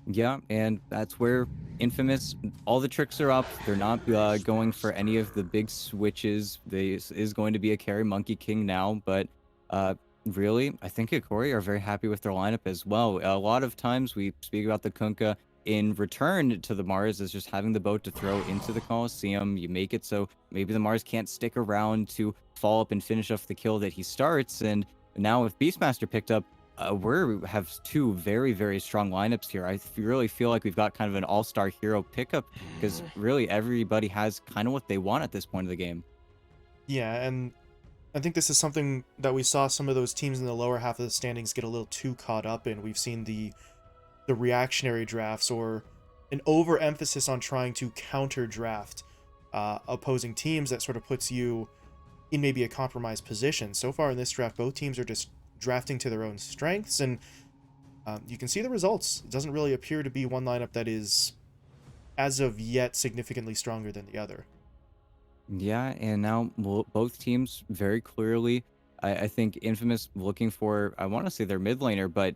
Yeah, and that's where Infamous, all the tricks are up. They're not going for any of the big switches. This is going to be a carry Monkey King now, but uh, really, I think Hokori are very happy with their lineup as well. A lot of times we speak about the Kunkka in return to the Mars as just having the boat to throw into the Coliseum. You make it so maybe the Mars can't stick around to fall up and finish off the kill that he starts. And now with Beastmaster picked up, we have two very, very strong lineups here. Really feel like we've got kind of an all-star hero pickup because really everybody has kind of what they want at this point of the game. Yeah, and I think this is something that we saw some of those teams in the lower half of the standings get a little too caught up in. We've seen the reactionary drafts or an overemphasis on trying to counter draft opposing teams that sort of puts you in maybe a compromised position. So far in this draft, both teams are just drafting to their own strengths, and you can see the results. It doesn't really appear to be one lineup that is, as of yet, significantly stronger than the other. Yeah, and now both teams very clearly, I think Infamous looking for, I want to say their mid laner, but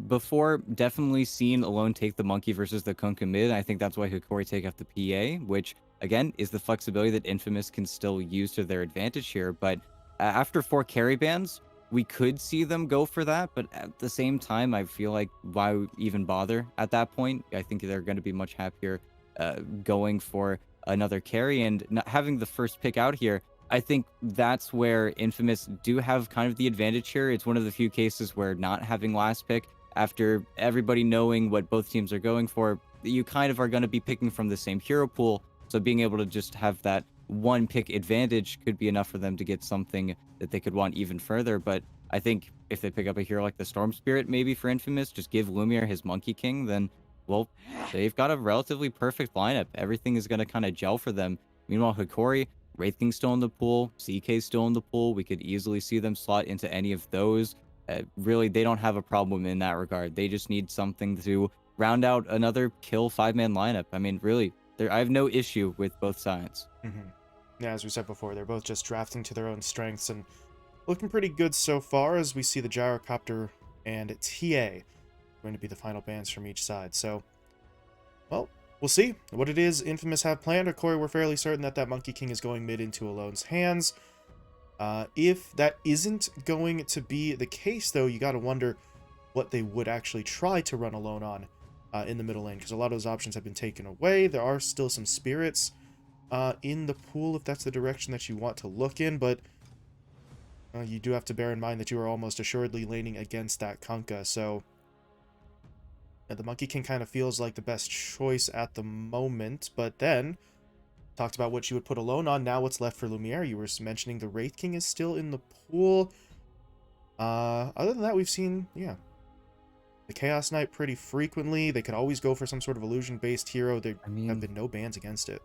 before definitely seen Alone take the Monkey versus the Kunkka mid. I think that's why Hikori take off the PA, which again is the flexibility that Infamous can still use to their advantage here. But after 4 carry bans, we could see them go for that, but at the same time, I feel like why even bother at that point? I think they're going to be much happier going for another carry and not having the first pick out here. I think that's where Infamous do have kind of the advantage here. It's one of the few cases where not having last pick after everybody knowing what both teams are going for, you kind of are going to be picking from the same hero pool. So being able to just have that one pick advantage could be enough for them to get something that they could want even further. But I think if they pick up a hero like the Storm Spirit, maybe for Infamous, just give Lumiere his Monkey King, then well, they've got a relatively perfect lineup. Everything is going to kind of gel for them. Meanwhile, Hikori, Wraith King's still in the pool, CK's still in the pool. We could easily see them slot into any of those. Really, they don't have a problem in that regard. They just need something to round out another kill 5-man lineup. I mean, really, I have no issue with both sides. Yeah, as we said before, they're both just drafting to their own strengths and looking pretty good so far as we see the Gyrocopter and TA going to be the final bans from each side. So, well, we'll see what it is Infamous have planned. Or Corey, we're fairly certain that that Monkey King is going mid into Alone's hands. If that isn't going to be the case, though, you got to wonder what they would actually try to run Alone on in the middle lane, because a lot of those options have been taken away. There are still some spirits in the pool if that's the direction that you want to look in, but you do have to bear in mind that you are almost assuredly laning against that Kunkka, so the Monkey King kind of feels like the best choice at the moment. But then, talked about what you would put Alone on, now what's left for Lumiere? You were mentioning the Wraith King is still in the pool. Other than that, we've seen, yeah, the Chaos Knight pretty frequently. They could always go for some sort of illusion-based hero. There I have mean, been no bans against it.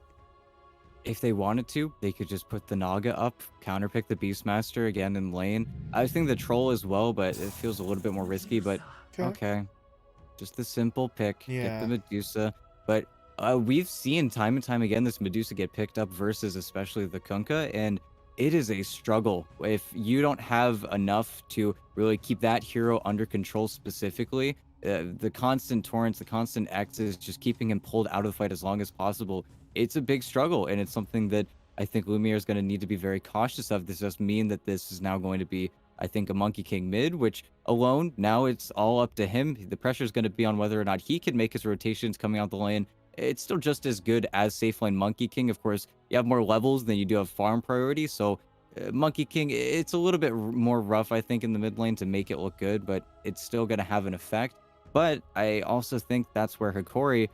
if they wanted to, they could just put the Naga up, counterpick the Beastmaster again in lane. I think the Troll as well, but it feels a little bit more risky, but Okay. okay. Just the simple pick, get the Yeah. Medusa. But we've seen time and time again this Medusa get picked up versus especially the Kunkka, and it is a struggle. If you don't have enough to really keep that hero under control specifically, the constant torrents, the constant X's, just keeping him pulled out of the fight as long as possible, it's a big struggle, and it's something that I think Lumiere is going to need to be very cautious of. This does mean that this is now going to be, I think, a Monkey King mid, which Alone, now it's all up to him. The pressure is going to be on whether or not he can make his rotations coming out the lane. It's still just as good as safe lane Monkey King. Of course, you have more levels than you do have farm priority. So Monkey King, it's a little bit more rough, I think, in the mid lane to make it look good, but it's still going to have an effect. But I also think that's where Hikori,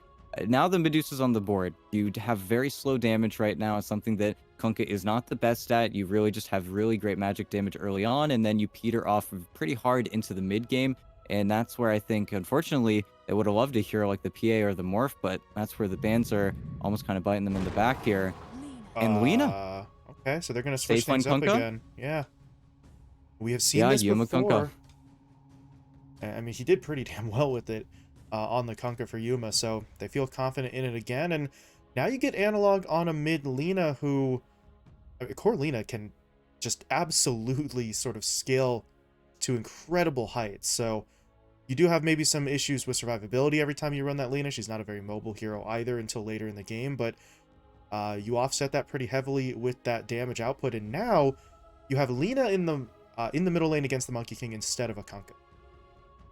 now the Medusa's on the board. You have very slow damage right now. It's something that Kunkka is not the best at. You really just have really great magic damage early on, and then you peter off pretty hard into the mid game. And that's where I think, unfortunately, they would have loved a hero like the PA or the Morph, but that's where the bans are almost kind of biting them in the back here. And Lina, Okay, so they're going to switch safe line things up Kunkka? again. Yeah. We have seen Yeah, this Yuma Kunkka. before. I mean, he did pretty damn well with it on the Kunkka for Yuma, so they feel confident in it again. And now you get analog on a mid Lina who, I mean, core Lina can just absolutely sort of scale to incredible heights. So You do have maybe some issues with survivability every time you run that Lena. She's not a very mobile hero either until later in the game, but you offset that pretty heavily with that damage output, and now you have Lena in the middle lane against the Monkey King instead of a Kunkka.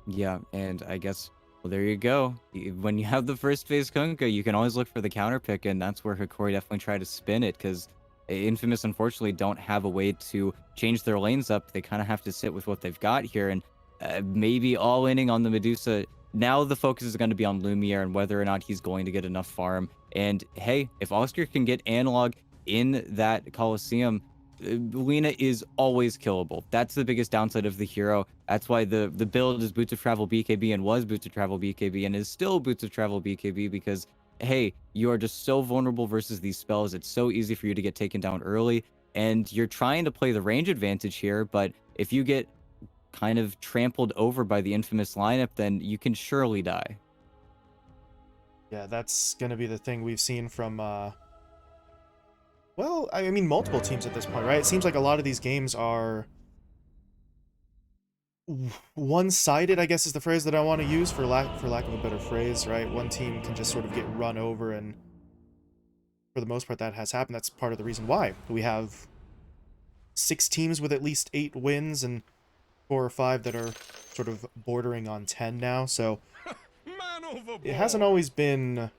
Yeah, and I guess, well, there you go. When you have the first phase Kunkka, you can always look for the counter pick, and that's where Hokori definitely tried to spin it, because Infamous, unfortunately, don't have a way to change their lanes up. They kind of have to sit with what they've got here, and maybe all-inning on the Medusa. Now the focus is going to be on Lumiere and whether or not he's going to get enough farm. And hey, if Oscar can get analog in that Coliseum, Lena is always killable. That's the biggest downside of the hero. That's why the build is Boots of Travel BKB and was Boots of Travel BKB and is still Boots of Travel BKB because, hey, you are just so vulnerable versus these spells. It's so easy for you to get taken down early, and you're trying to play the range advantage here, but if you get kind of trampled over by the Infamous lineup, then you can surely die. Yeah, that's going to be the thing we've seen from, well, I mean, multiple teams at this point, right? It seems like a lot of these games are one-sided, I guess is the phrase that I want to use for lack of a better phrase, right? One team can just sort of get run over, and for the most part that has happened. That's part of the reason why we have 6 teams with at least 8 wins and 4 or 5 that are sort of bordering on 10 now. So it hasn't always been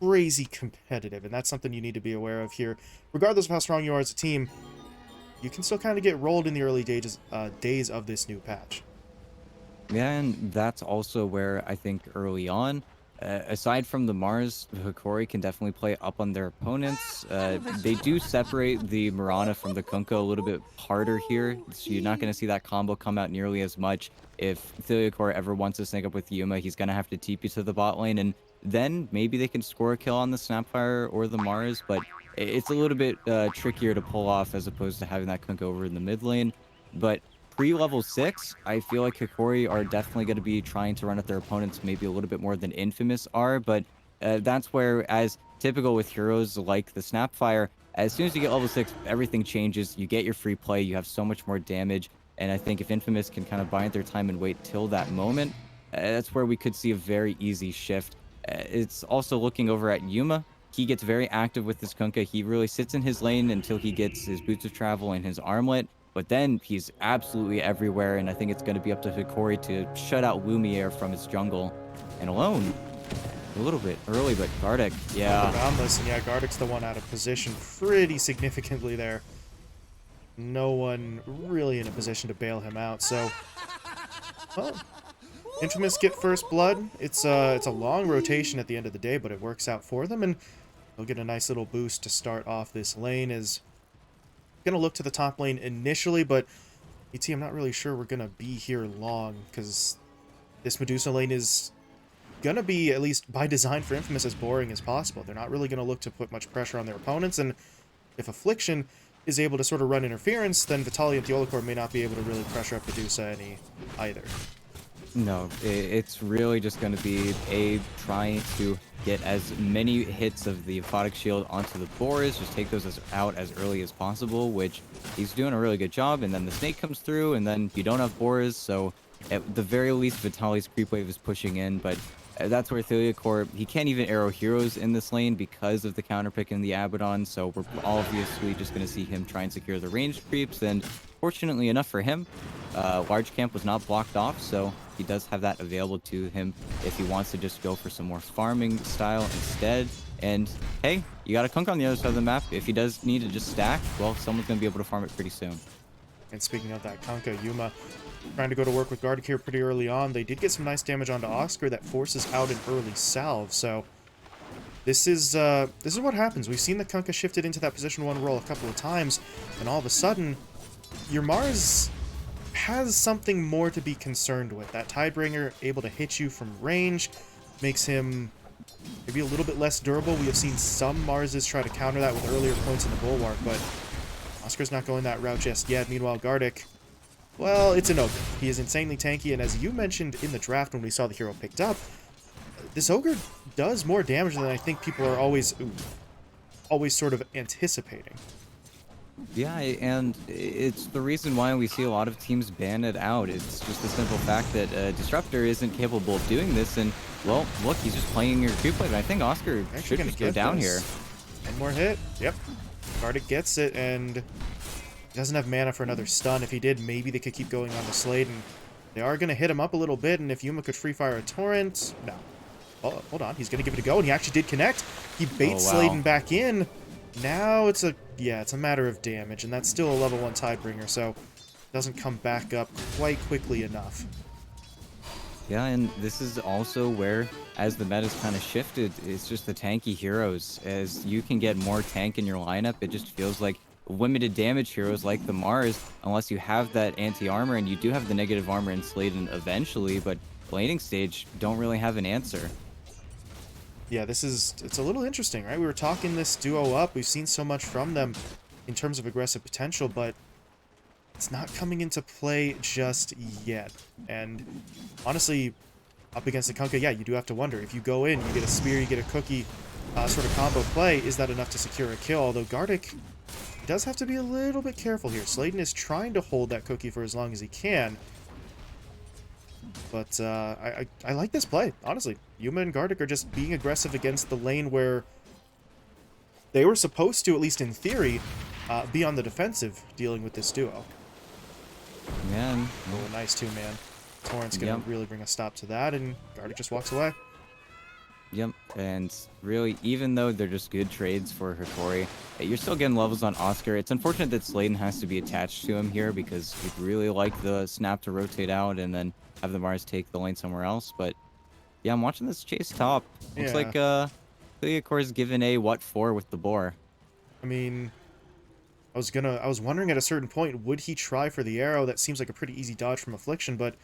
crazy competitive, and that's something you need to be aware of here. Regardless of how strong you are as a team, you can still kind of get rolled in the early days of this new patch. Yeah, and that's also where I think early on, aside from the Mars, Hokori can definitely play up on their opponents. They do separate the Mirana from the Kunkka a little bit harder here, so you're not going to see that combo come out nearly as much. If Theliacor ever wants to sync up with Yuma, he's going to have to TP to the bot lane, and then maybe they can score a kill on the Snapfire or the Mars, but it's a little bit trickier to pull off as opposed to having that Kunkka over in the mid lane. But pre-level 6, I feel like Hokori are definitely going to be trying to run at their opponents maybe a little bit more than Infamous are, but that's where, as typical with heroes like the Snapfire, as soon as you get level 6, everything changes. You get your free play, you have so much more damage, and I think if Infamous can kind of bide their time and wait till that moment, that's where we could see a very easy shift. It's also looking over at Yuma. He gets very active with this Kunkka. He really sits in his lane until he gets his Boots of Travel and his armlet. But then he's absolutely everywhere, and I think it's going to be up to Hokori to shut out Lumiere from his jungle. And alone, a little bit early, but Gardic, yeah. Boundless, and yeah, Gardic's the one out of position pretty significantly there. No one really in a position to bail him out, so... Well, Infamous get first blood. It's a long rotation at the end of the day, but it works out for them, and they'll get a nice little boost to start off this lane. Is gonna look to the top lane initially, but I'm not really sure we're gonna be here long, because this Medusa lane is gonna be, at least by design for Infamous, as boring as possible. They're not really gonna look to put much pressure on their opponents, and if Affliction is able to sort of run interference, then Vitaly and Theolacor may not be able to really pressure up Medusa any either. No, it's really just going to be trying to get as many hits of the Aphotic Shield onto the Boris, just take those out as early as possible, which he's doing a really good job, and then the Snake comes through, and then you don't have Boris, so at the very least, Vitaly's creep wave is pushing in, but that's where Theliacor, he can't even arrow heroes in this lane because of the counter pick in the Abaddon, so we're obviously just going to see him try and secure the ranged creeps, and fortunately enough for him, large camp was not blocked off, so he does have that available to him if he wants to just go for some more farming style instead. And hey, you got a Kunk on the other side of the map. If he does need to just stack, well, someone's going to be able to farm it pretty soon. And speaking of that Kunkka, Yuma trying to go to work with Gardic here pretty early on. They did get some nice damage onto Oscar that forces out an early salve, so this is what happens. We've seen the Kunkka shifted into that position 1 role a couple of times, and all of a sudden, your Mars has something more to be concerned with. That Tidebringer able to hit you from range makes him maybe a little bit less durable. We have seen some Marses try to counter that with earlier points in the Bulwark, but Oscar's not going that route just yet. Meanwhile, Gardic, well, it's an Ogre. He is insanely tanky, and as you mentioned in the draft when we saw the hero picked up, this Ogre does more damage than I think people are always sort of anticipating. Yeah, and it's the reason why we see a lot of teams ban it out. It's just the simple fact that Disruptor isn't capable of doing this, and well, look, he's just playing your creep wave. I think Oscar Actually should gonna just go get down here. this. One more hit. Yep. Gardic gets it, and he doesn't have mana for another stun. If he did, maybe they could keep going on the Slade, and they are going to hit him up a little bit, and if Yuma could free fire a Torrent... No. Oh, hold on. He's going to give it a go, and he actually did connect. He Oh baits wow. Sladen back in. Now it's a... Yeah, it's a matter of damage, and that's still a level 1 Tidebringer, so it doesn't come back up quite quickly enough. Yeah, and this is also where, as the meta's kind of shifted, it's just the tanky heroes. As you can get more tank in your lineup, it just feels like limited damage heroes like the Mars, unless you have that anti-armor, and you do have the negative armor in Sladen eventually, but laning stage don't really have an answer. Yeah, it's a little interesting, right? We were talking this duo up. We've seen so much from them in terms of aggressive potential, but it's not coming into play just yet. And honestly, up against the Kunkka, yeah, you do have to wonder. If you go in, you get a spear, you get a cookie sort of combo play, is that enough to secure a kill? Although Gardic does have to be a little bit careful here. Sladen is trying to hold that cookie for as long as he can. But I like this play, honestly. Yuma and Gardic are just being aggressive against the lane where they were supposed to, at least in theory, be on the defensive dealing with this duo. Man, Oh, nice too, man. Torrent's gonna really bring a stop to that, and Gardic just walks away. yep, and really, even though they're just good trades for Hokori, you're still getting levels on Oscar. It's unfortunate that Sladen has to be attached to him here because we'd really like the snap to rotate out and then have the Mars take the lane somewhere else. But yeah, I'm watching this chase top. Looks Yeah, like Hokor's given a what for with the boar. I mean, I was wondering at a certain point, would he try for the arrow? That seems like a pretty easy dodge from Affliction, but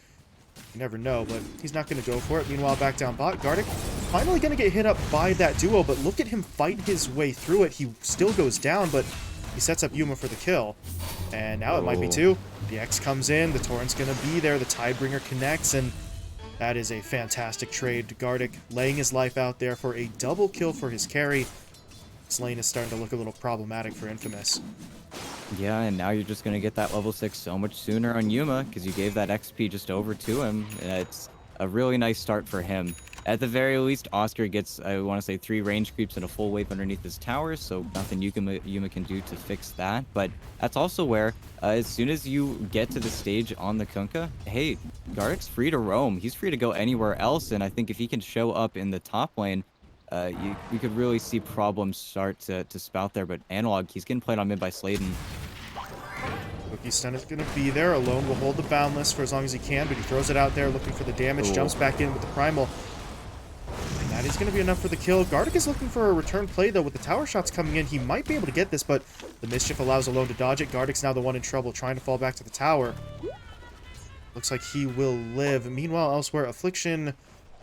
you never know. But he's not going to go for it. Meanwhile, back down bot, Gardic finally going to get hit up by that duo, but look at him fight his way through it. He still goes down, but he sets up Yuma for the kill. And now it might be Oh. two. The X comes in, the Torrent's going to be there, the Tidebringer connects, and that is a fantastic trade. Gardic laying his life out there for a double kill for his carry. This lane is starting to look a little problematic for Infamous. Yeah, and now you're just going to get that level 6 so much sooner on Yuma because you gave that XP just over to him. And it's a really nice start for him. At the very least, Oscar gets, I want to say, 3 range creeps and a full wave underneath his tower, so nothing Yuma can do to fix that. But that's also where, as soon as you get to the stage on the Kunkka, hey, Gardic's free to roam. He's free to go anywhere else, and I think if he can show up in the top lane, you could really see problems start to spout there. But Analog, he's getting played on mid by Sladen. Cookie Stun is going to be there. Alone will hold the Boundless for as long as he can, but he throws it out there looking for the damage, Ooh. jumps back in with the Primal. And that is going to be enough for the kill. Gardic is looking for a return play, though. With the tower shots coming in, he might be able to get this, but the Mischief allows Alone to dodge it. Gardic's now the one in trouble, trying to fall back to the tower. Looks like he will live. Meanwhile, elsewhere, Affliction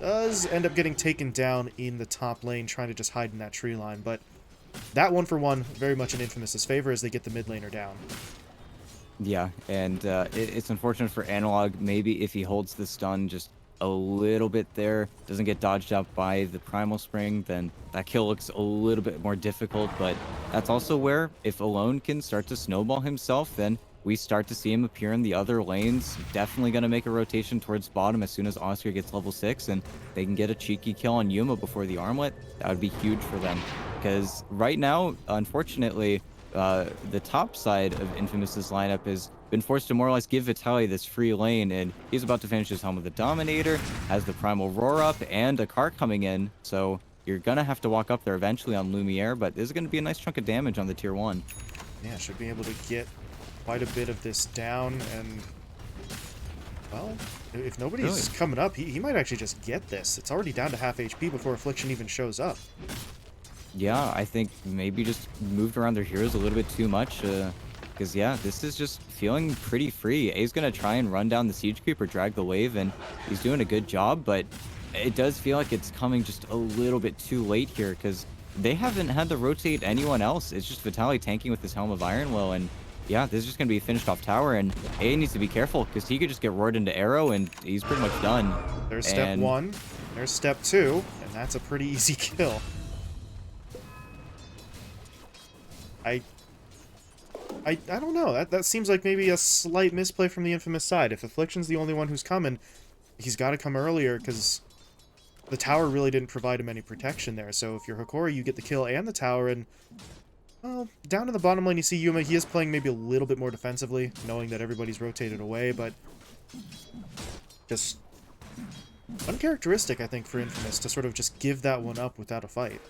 does end up getting taken down in the top lane, trying to just hide in that tree line. But that 1-for-1, very much in Infamous's favor as they get the mid laner down. Yeah, and it's unfortunate for Analog. Maybe if he holds the stun just a little bit there, doesn't get dodged out by the Primal Spring, then that kill looks a little bit more difficult. But that's also where, if Alone can start to snowball himself, then we start to see him appear in the other lanes. Definitely going to make a rotation towards bottom as soon as Oscar gets level 6, and they can get a cheeky kill on Yuma before the armlet. That would be huge for them. Because right now, unfortunately, the top side of Infamous's lineup has been forced to more or less give Vitaly this free lane, and he's about to finish his Helm of the Dominator, has the Primal Roar up, and a cart coming in, so you're gonna have to walk up there eventually on Lumiere, but this is gonna be a nice chunk of damage on the tier 1. Yeah, should be able to get quite a bit of this down, and, well, if nobody's coming up, he might actually just get this. It's already down to half HP before Affliction even shows up. Yeah, I think maybe just moved around their heroes a little bit too much, because, yeah, this is just feeling pretty free. A's going to try and run down the Siege Creep or drag the wave, and he's doing a good job, but it does feel like it's coming just a little bit too late here, because they haven't had to rotate anyone else. It's just Vitaly tanking with his Helm of Iron Will, and yeah, this is just going to be a finished off tower, and A needs to be careful, because he could just get roared into arrow, and he's pretty much done. There's step 1, there's step 2, and that's a pretty easy kill. I don't know. That seems like maybe a slight misplay from the Infamous side. If Affliction's the only one who's coming, he's got to come earlier because the tower really didn't provide him any protection there. So if you're Hokori, you get the kill and the tower, and well, down in the bottom lane, you see Yuma. He is playing maybe a little bit more defensively, knowing that everybody's rotated away, but just uncharacteristic, I think, for Infamous to sort of just give that one up without a fight.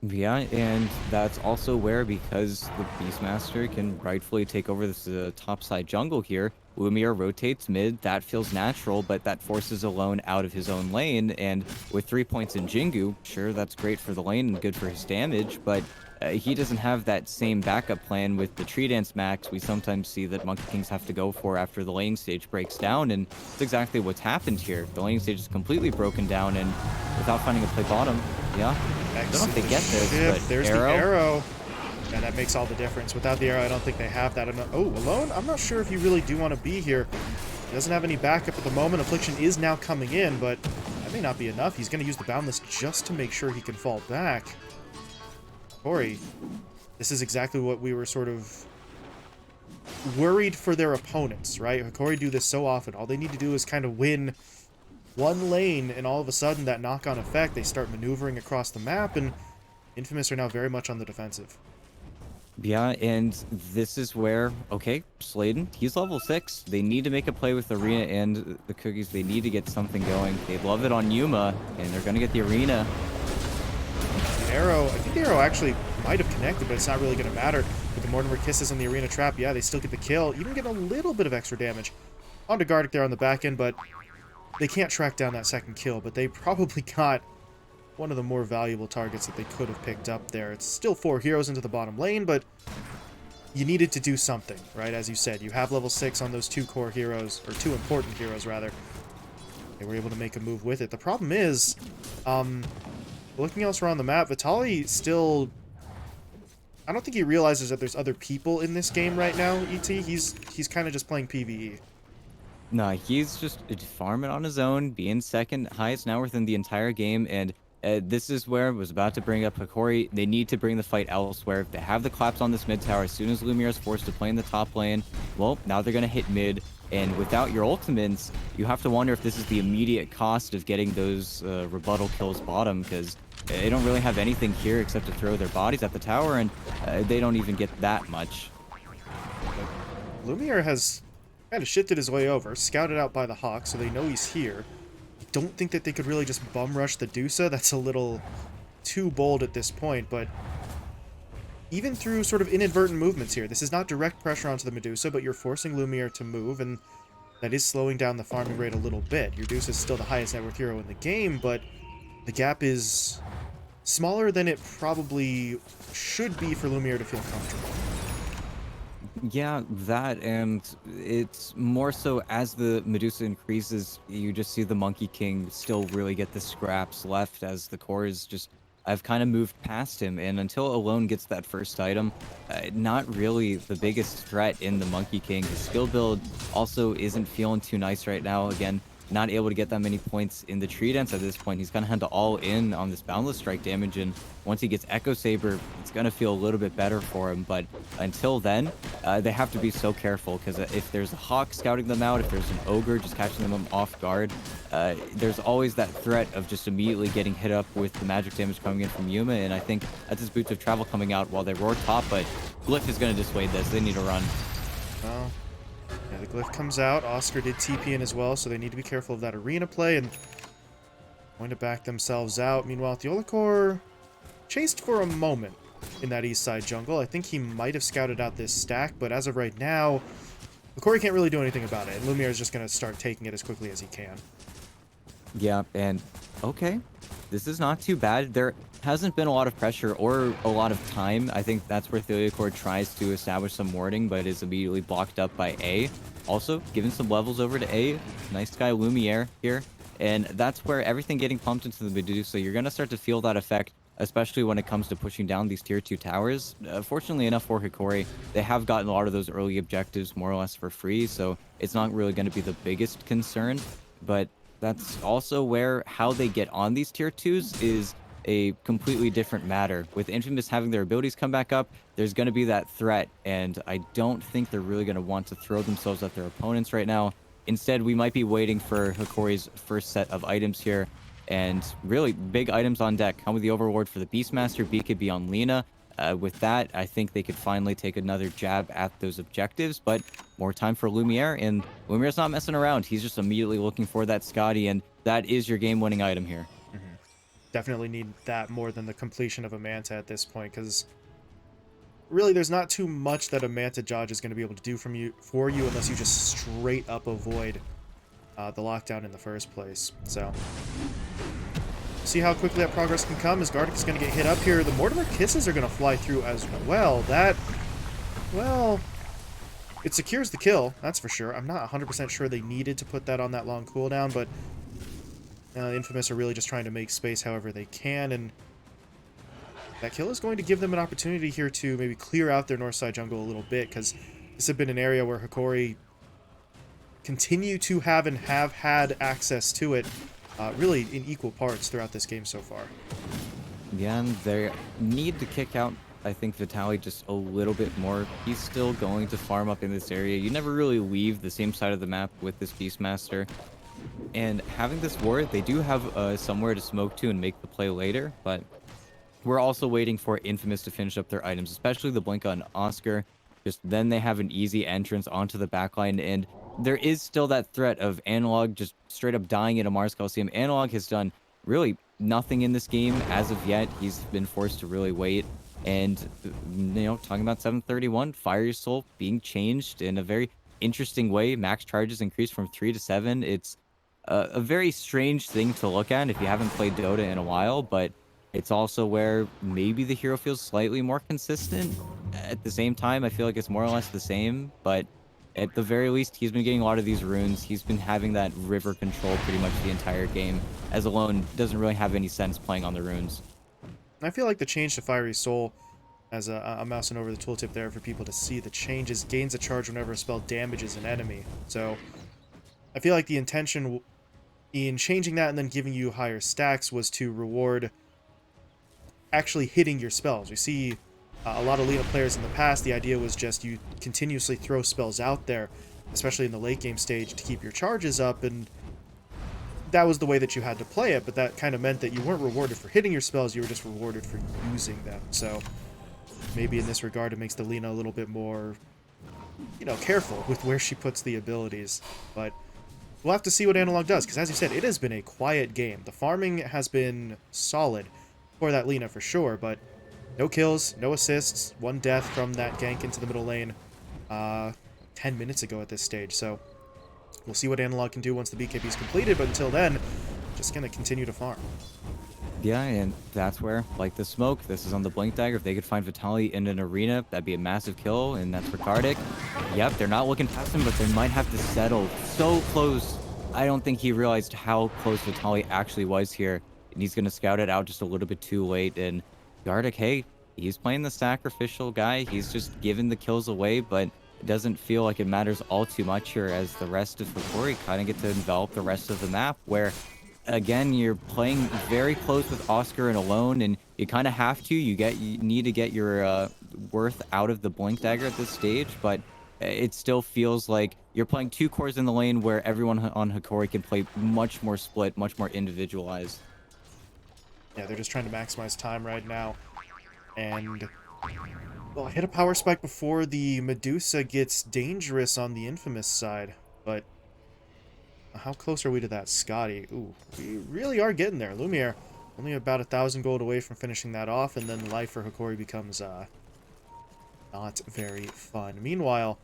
Yeah, and that's also where, because the Beastmaster can rightfully take over this topside jungle here, Lumiere rotates mid. That feels natural, but that forces Alone out of his own lane. And with 3 points in Jingu, sure, that's great for the lane and good for his damage, but he doesn't have that same backup plan with the Tree Dance Max we sometimes see that Monkey Kings have to go for after the laning stage breaks down, and it's exactly what's happened here. The laning stage is completely broken down, and without finding a play bottom, yeah, I don't know if they get this, but There's arrow. the arrow. And that makes all the difference. Without the arrow, I don't think they have that. Oh, Alone? I'm not sure if you really do want to be here. He doesn't have any backup at the moment. Affliction is now coming in, but that may not be enough. He's going to use the Boundless just to make sure he can fall back. Corey, this is exactly what we were sort of worried for their opponents, right? Hokori do this so often. All they need to do is kind of win one lane, and all of a sudden that knock-on effect, they start maneuvering across the map, and Infamous are now very much on the defensive. Yeah, and this is where, okay, Sladen, he's level 6. They need to make a play with Arena and the Cookies. They need to get something going. They love it on Yuma, and they're going to get the Arena. The arrow, I think the arrow actually might have connected, but it's not really going to matter. With the Mortimer Kisses and the Arena Trap, yeah, they still get the kill. Even get a little bit of extra damage onto Gardic there on the back end, but they can't track down that second kill, but they probably got one of the more valuable targets that they could have picked up there. It's still 4 heroes into the bottom lane, but you needed to do something, right? As you said, you have level 6 on those 2 core heroes, or 2 important heroes, rather. They were able to make a move with it. The problem is, looking elsewhere on the map, Vitali still... I don't think he realizes that there's other people in this game right now, ET. He's kind of just playing PvE. No, he's just farming on his own, being second highest now within the entire game, and this is where I was about to bring up Hokori. They need to bring the fight elsewhere. If they have the collapse on this mid tower, as soon as Lumiere is forced to play in the top lane, well, now they're going to hit mid, and without your ultimates, you have to wonder if this is the immediate cost of getting those rebuttal kills bottom, because they don't really have anything here except to throw their bodies at the tower, and they don't even get that much. Lumiere has kind of shifted his way over, scouted out by the Hawk, so they know he's here. I don't think that they could really just bum rush the Dusa. That's a little too bold at this point, but even through sort of inadvertent movements here, this is not direct pressure onto the Medusa, but you're forcing Lumiere to move, and that is slowing down the farming rate a little bit. Your Dusa is still the highest net worth hero in the game, but the gap is smaller than it probably should be for Lumiere to feel comfortable. Yeah, that, and it's more so as the Medusa increases, you just see the Monkey King still really get the scraps left as the core is just... I've kind of moved past him, and until Alone gets that first item, not really the biggest threat in the Monkey King. His skill build also isn't feeling too nice right now. Again, not able to get that many points in the Tree Dance at this point. He's going to have to all in on this Boundless Strike damage, and once he gets Echo Saber, it's going to feel a little bit better for him. But until then, they have to be so careful, because if there's a Hawk scouting them out, if there's an Ogre just catching them off guard, there's always that threat of just immediately getting hit up with the magic damage coming in from Yuma, and I think that's his Boots of Travel coming out while they roar top, but Glyph is going to dissuade this. They need to run. Well, yeah, the Glyph comes out. Oscar did TP in as well, so they need to be careful of that arena play, and going to back themselves out. Meanwhile, Theolacor chased for a moment in that east side jungle. I think he might have scouted out this stack, but as of right now, Hokori can't really do anything about it, and Lumiere is just going to start taking it as quickly as he can. Yeah, and okay, this is not too bad. There hasn't been a lot of pressure or a lot of time. I think that's where Theolacor tries to establish some warding, but is immediately blocked up by A. Also, giving some levels over to A. Nice guy Lumiere here. And that's where everything getting pumped into the Medusa, you're going to start to feel that effect, especially when it comes to pushing down these tier 2 towers. Fortunately enough for Hokori, they have gotten a lot of those early objectives more or less for free, so it's not really going to be the biggest concern. But that's also where how they get on these tier 2s is a completely different matter. With Infamous having their abilities come back up, there's going to be that threat, and I don't think they're really going to want to throw themselves at their opponents right now. Instead, we might be waiting for Hokori's first set of items here, and really big items on deck. Come with the overlord for the Beastmaster, BKB on Lena. With that, I think they could finally take another jab at those objectives, but more time for Lumiere, and Lumiere's not messing around. He's just immediately looking for that Scotty, and that is your game-winning item here. Mhm. Definitely need that more than the completion of a Manta at this point, because really there's not too much that a Manta Dodge is going to be able to do for you unless you just straight up avoid the lockdown in the first place. So see how quickly that progress can come as Gardic is going to get hit up here. The Mortimer Kisses are going to fly through as well. That, well, it secures the kill, that's for sure. I'm not 100% sure they needed to put that on that long cooldown, but Infamous are really just trying to make space however they can, and that kill is going to give them an opportunity here to maybe clear out their north side jungle a little bit, because this has been an area where Hokori continue to have and have had access to it really in equal parts throughout this game so far. Yeah, and they need to kick out, I think, Vitaly just a little bit more. He's still going to farm up in this area. You never really leave the same side of the map with this Beastmaster. And having this ward, they do have somewhere to smoke to and make the play later, but we're also waiting for Infamous to finish up their items, especially the Blink on Oscar. Just then they have an easy entrance onto the backline, and there is still that threat of Analog just straight up dying in a Mars Coliseum. Analog has done really nothing in this game as of yet. He's been forced to really wait. And, talking about 731, Fire Your Soul being changed in a very interesting way. Max charges increased from 3 to 7. It's a very strange thing to look at if you haven't played Dota in a while, but it's also where maybe the hero feels slightly more consistent. At the same time, I feel like it's more or less the same, but at the very least, he's been getting a lot of these runes. He's been having that river control pretty much the entire game. As alone, doesn't really have any sense playing on the runes. I feel like the change to Fiery Soul, as I'm mousing over the tooltip there for people to see, the changes gains a charge whenever a spell damages an enemy. So I feel like the intention in changing that and then giving you higher stacks was to reward actually hitting your spells. We see a lot of Lena players in the past, the idea was just you continuously throw spells out there, especially in the late game stage, to keep your charges up, and that was the way that you had to play it, but that kind of meant that you weren't rewarded for hitting your spells, you were just rewarded for using them. So maybe in this regard it makes the Lena a little bit more, careful with where she puts the abilities. But we'll have to see what Analog does, because as you said, it has been a quiet game. The farming has been solid for that Lena for sure, but no kills, no assists, one death from that gank into the middle lane 10 minutes ago at this stage. So we'll see what Analog can do once the BKB is completed, but until then, just going to continue to farm. Yeah, and that's where, like the smoke, this is on the Blink Dagger. If they could find Vitaly in an arena, that'd be a massive kill, and that's for Kardik. Yep, they're not looking past him, but they might have to settle so close. I don't think he realized how close Vitaly actually was here, and he's going to scout it out just a little bit too late. And Gardic, hey, he's playing the sacrificial guy. He's just giving the kills away, but it doesn't feel like it matters all too much here as the rest of Hokori kind of get to envelop the rest of the map, where again, you're playing very close with Oscar and alone, and you kind of have to. You need to get your worth out of the Blink Dagger at this stage, but it still feels like you're playing two cores in the lane where everyone on Hokori can play much more split, much more individualized. Yeah, they're just trying to maximize time right now. And, well, I hit a power spike before the Medusa gets dangerous on the Infamous side, but how close are we to that Scotty? Ooh, we really are getting there. Lumiere only about 1,000 gold away from finishing that off, and then life for Hokori becomes not very fun. Meanwhile,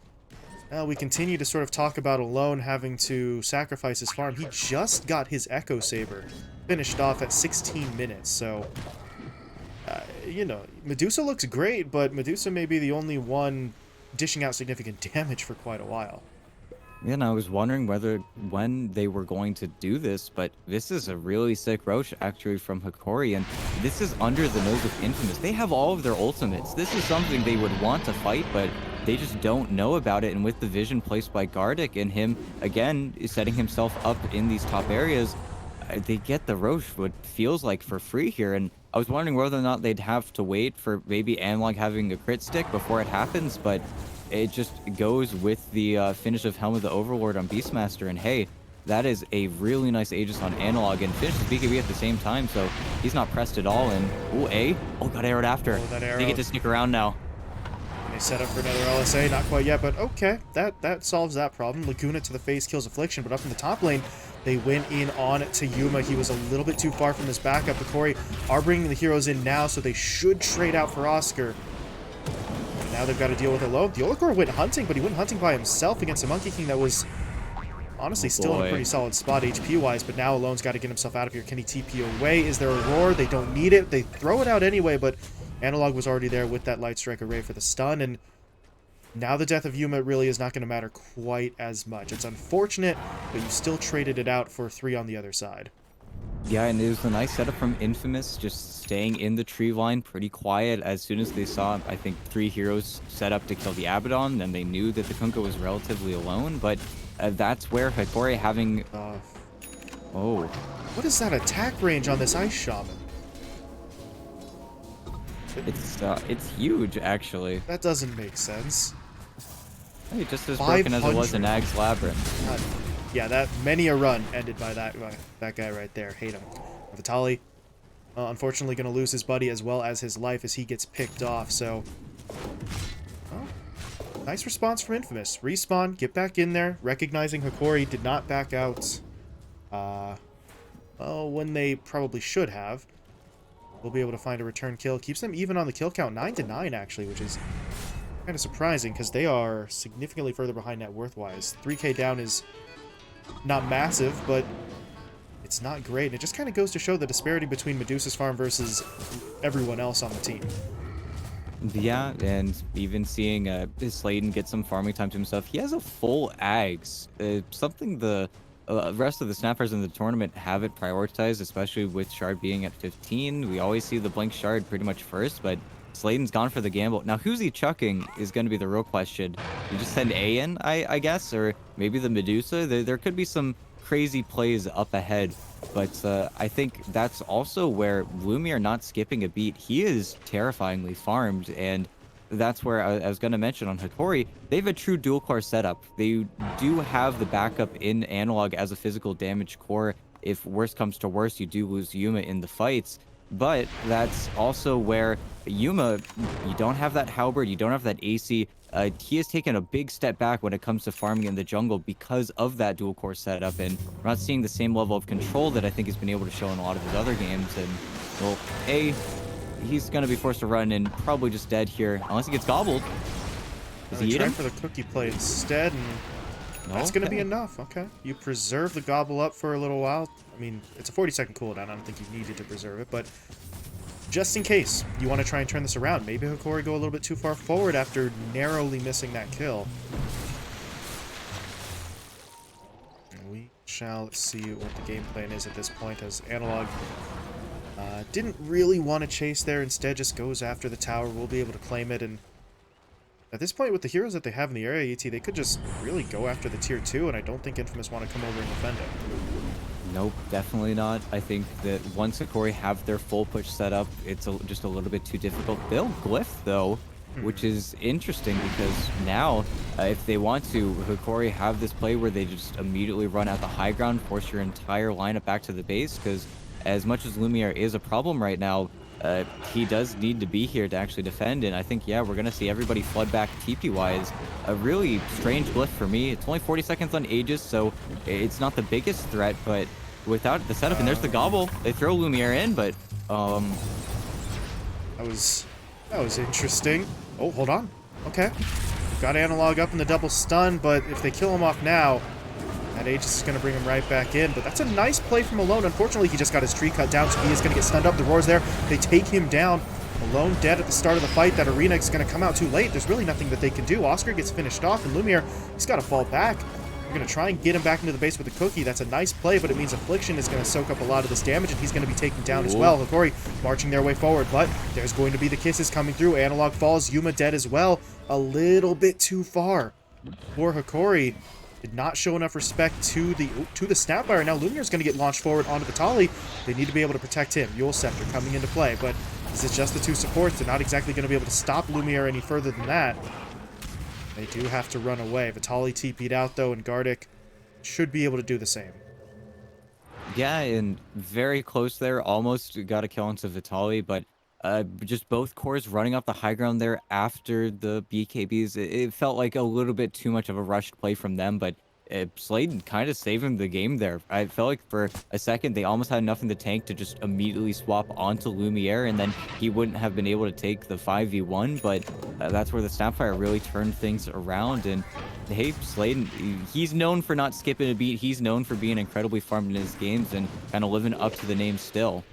we continue to sort of talk about Alone having to sacrifice his farm. He just got his Echo Saber finished off at 16 minutes, so Medusa looks great, but Medusa may be the only one dishing out significant damage for quite a while. Yeah, and I was wondering when they were going to do this, but this is a really sick Roche actually from Hokori, and this is under the nose of Infamous. They have all of their ultimates. This is something they would want to fight, but they just don't know about it. And with the vision placed by Gardic and him, again, setting himself up in these top areas, they get the Roche, what feels like for free here. And I was wondering whether or not they'd have to wait for maybe Analog having a crit stick before it happens, but it just goes with the finish of Helm of the Overlord on Beastmaster, and hey, that is a really nice Aegis on Analog, and finishes BKB at the same time, so he's not pressed at all, and ooh, oh, got arrowed after. Oh, that They arrow. get to stick around now. They set up for another LSA, not quite yet, but okay, that solves that problem. Laguna to the face kills Affliction, but up in the top lane, they went in on to Yuma. He was a little bit too far from his backup. Hokori are bringing the heroes in now, so they should trade out for Oscar. And now they've got to deal with it alone. The Olakor went hunting, but he went hunting by himself against a Monkey King that was honestly still in a pretty solid spot HP-wise, but now Alone's got to get himself out of here. Can he TP away? Is there a roar? They don't need it. They throw it out anyway, but Analog was already there with that Light Strike Array for the stun, and now the death of Yuma really is not going to matter quite as much. It's unfortunate, but you still traded it out for 3 on the other side. Yeah, and it was a nice setup from Infamous, just staying in the tree line pretty quiet. As soon as they saw, I think, 3 heroes set up to kill the Abaddon, then they knew that the Kunkka was relatively alone, but that's where Hokori having... Oh. What is that attack range on this Ice Shaman? It's huge, actually. That doesn't make sense. Hey, just as broken as it was in Ag's Labyrinth. God. Yeah, that many a run ended by that guy right there. Hate him. Vitali, unfortunately, going to lose his buddy as well as his life as he gets picked off. So, well, nice response from Infamous. Respawn, get back in there, recognizing Hokori did not back out. Well, when they probably should have. We'll be able to find a return kill. Keeps them even on the kill count, 9-9 actually, which is kind of surprising because they are significantly further behind net worth-wise. 3k down is not massive, but it's not great. And it just kind of goes to show the disparity between Medusa's farm versus everyone else on the team. Yeah, and even seeing Slayton get some farming time to himself. He has a full Ags. Something the rest of the snappers in the tournament haven't prioritized, especially with Shard being at 15. We always see the Blink Shard pretty much first, but Slayton's gone for the gamble. Now, who's he chucking is going to be the real question. You just send A in, I guess, or maybe the Medusa. There could be some crazy plays up ahead, but I think that's also where Lumiere not skipping a beat. He is terrifyingly farmed, and that's where I was going to mention on Hokori, they have a true dual core setup. They do have the backup in Analog as a physical damage core. If worse comes to worse, you do lose Yuma in the fights. But that's also where Yuma, you don't have that halberd, you don't have that AC. He has taken a big step back when it comes to farming in the jungle because of that dual core setup, and we're not seeing the same level of control that I think he's been able to show in a lot of his other games. And, well, he's going to be forced to run and probably just dead here, unless he gets gobbled. Does he eat him? Try for the cookie play instead, and that's going to be enough. Okay. You preserve the gobble up for a little while. I mean, it's a 40-second cooldown. I don't think you needed to preserve it, but just in case you want to try and turn this around, maybe Hokori go a little bit too far forward after narrowly missing that kill. We shall see what the game plan is at this point, as Analog didn't really want to chase there, instead just goes after the tower. We'll be able to claim it, and at this point with the heroes that they have in the area, ET, they could just really go after the tier 2, and I don't think Infamous want to come over and defend it. Nope, definitely not. I think that once Hokori have their full push set up, it's just a little bit too difficult. They'll glyph, though, which is interesting because now, if they want to, Hokori have this play where they just immediately run out the high ground, force your entire lineup back to the base, because as much as Lumiere is a problem right now, he does need to be here to actually defend, and I think, yeah, we're going to see everybody flood back TP-wise. A really strange glyph for me. It's only 40 seconds on Aegis, so it's not the biggest threat, but without the setup, and there's the gobble. They throw Lumiere in, but, That was interesting. Oh, hold on. Okay. Got Analog up in the double stun, but if they kill him off now, that Aegis is going to bring him right back in. But that's a nice play from Alone. Unfortunately, he just got his tree cut down, so he is going to get stunned up. The roar's there. They take him down. Alone dead at the start of the fight. That arena is going to come out too late. There's really nothing that they can do. Oscar gets finished off, and Lumiere, he's got to fall back. We're going to try and get him back into the base with the cookie. That's a nice play, but it means Affliction is going to soak up a lot of this damage, and he's going to be taken down as well. Hokori marching their way forward, but there's going to be the kisses coming through. Analog falls. Yuma dead as well. A little bit too far for Hokori. Did not show enough respect to the Snapfire. Now Luminere's going to get launched forward onto Vitali. They need to be able to protect him. Yule Scepter coming into play, but this is just the two supports. They're not exactly going to be able to stop Luminere any further than that. They do have to run away. Vitali TP'd out, though, and Gardic should be able to do the same. Yeah, and very close there. Almost got a kill into Vitali, but just both cores running off the high ground there after the BKBs. It felt like a little bit too much of a rushed play from them, but Slade kind of saving the game there. I felt like for a second they almost had enough in the tank to just immediately swap onto Lumiere, and then he wouldn't have been able to take the 5v1, but that's where the Snapfire really turned things around. And hey, Slade, he's known for not skipping a beat. He's known for being incredibly farmed in his games and kind of living up to the name still.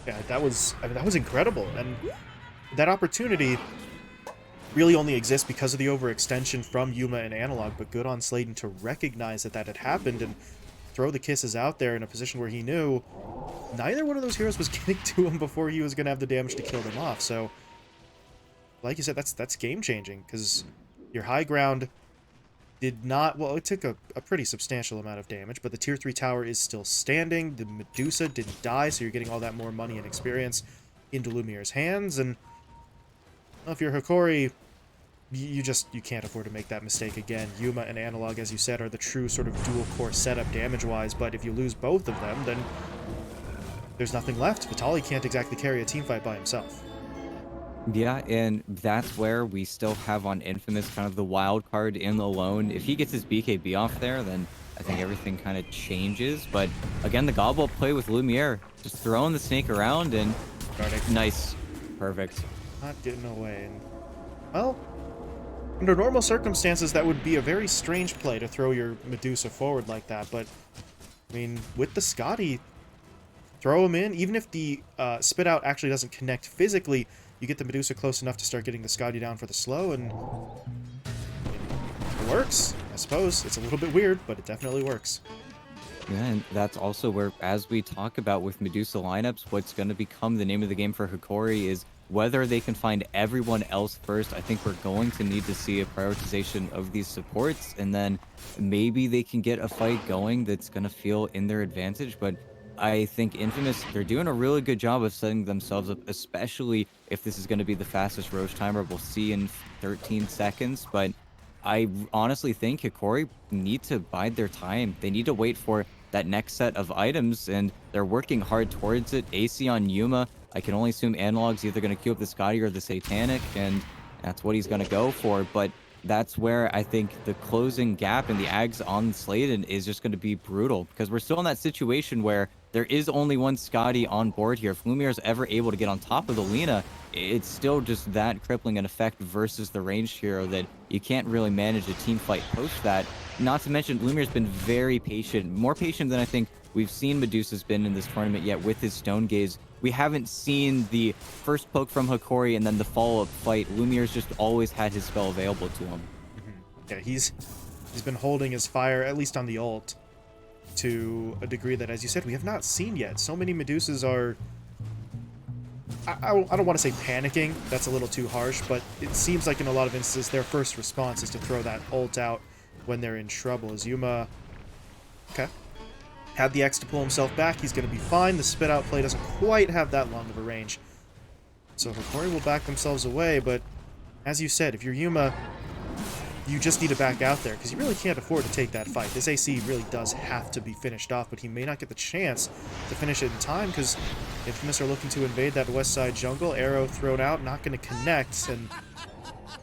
Yeah, that was, I mean, that was incredible. And that opportunity really only exists because of the overextension from Yuma and Analog, but good on Sladen to recognize that that had happened and throw the kisses out there in a position where he knew neither one of those heroes was getting to him before he was going to have the damage to kill them off. So, like you said, that's game-changing, because your high ground did not... Well, it took a pretty substantial amount of damage, but the Tier 3 tower is still standing. The Medusa didn't die, so you're getting all that more money and experience into Lumiere's hands. And well, if you're Hokori, you can't afford to make that mistake again. Yuma and Analog, as you said, are the true sort of dual-core setup damage-wise, but if you lose both of them, then there's nothing left. Vitali can't exactly carry a teamfight by himself. Yeah, and that's where we still have on Infamous kind of the wild card in alone. If he gets his BKB off there, then I think everything kind of changes. But again, the gobble play with Lumiere, just throwing the snake around, and nice. Perfect. Not getting away. And, well, under normal circumstances, that would be a very strange play to throw your Medusa forward like that. But, I mean, with the Scotty, throw him in. Even if the spit out actually doesn't connect physically, you get the Medusa close enough to start getting the Scotty down for the slow, and it works, I suppose. It's a little bit weird, but it definitely works. Yeah, and that's also where, as we talk about with Medusa lineups, what's going to become the name of the game for Hokori is whether they can find everyone else first. I think we're going to need to see a prioritization of these supports, and then maybe they can get a fight going that's going to feel in their advantage. But I think Infamous, they're doing a really good job of setting themselves up, especially if this is going to be the fastest Roche timer we'll see in 13 seconds. But I honestly think Hokori need to bide their time. They need to wait for that next set of items, and they're working hard towards it. AC on Yuma, I can only assume Analog's either going to queue up the Scotty or the Satanic, and that's what he's going to go for. But that's where I think the closing gap and the Ags on Sladen is just going to be brutal, because we're still in that situation where there is only one Scotty on board here. If Lumiere's ever able to get on top of the Lina, it's still just that crippling an effect versus the ranged hero that you can't really manage a team fight post that. Not to mention, Lumiere's been very patient, more patient than I think we've seen Medusa's been in this tournament yet with his Stone Gaze. We haven't seen the first poke from Hokori and then the follow-up fight. Lumiere's just always had his spell available to him. Yeah, he's been holding his fire, at least on the ult, to a degree that, as you said, we have not seen yet. So many Medusas are... I don't want to say panicking, that's a little too harsh, but it seems like in a lot of instances their first response is to throw that ult out when they're in trouble. As Yuma... Okay. Had the X to pull himself back, he's going to be fine. The spit out play doesn't quite have that long of a range. So Hokori will back themselves away, but as you said, if you're Yuma, you just need to back out there, because you really can't afford to take that fight. This AC really does have to be finished off, but he may not get the chance to finish it in time, because Infamous are looking to invade that west side jungle. Arrow thrown out, not going to connect, and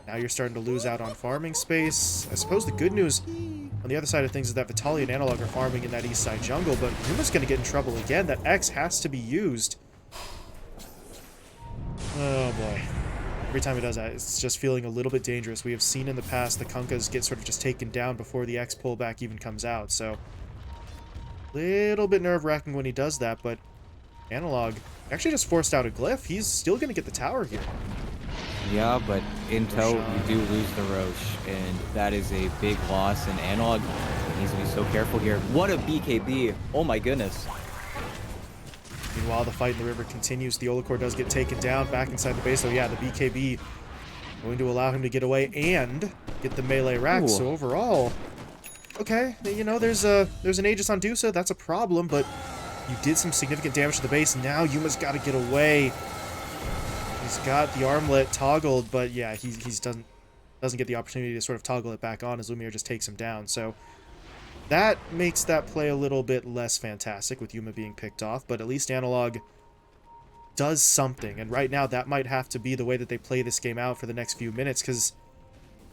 now you're starting to lose out on farming space. I suppose the good news on the other side of things is that Vitali and Analog are farming in that east side jungle, but Yuma's going to get in trouble again. That X has to be used. Oh boy. Every time he does that, it's just feeling a little bit dangerous. We have seen in the past the Kunkas get sort of just taken down before the X pullback even comes out, so a little bit nerve-wracking when he does that, but Analog actually just forced out a glyph. He's still going to get the tower here. Yeah, but in tow, you do lose the Roche, and that is a big loss, and Analog needs to be so careful here. What a BKB! Oh my goodness. Meanwhile, the fight in the river continues. The Olacor does get taken down back inside the base. So yeah, the BKB going to allow him to get away and get the melee rack. Ooh. So overall, Okay, you know, there's an Aegis on Dusa, that's a problem, but you did some significant damage to the base. Now Yuma's got to get away. He's got the armlet toggled, but yeah, he's doesn't get the opportunity to sort of toggle it back on as Lumiere just takes him down. So that makes that play a little bit less fantastic with Yuma being picked off, but at least Analog does something. And right now, that might have to be the way that they play this game out for the next few minutes, because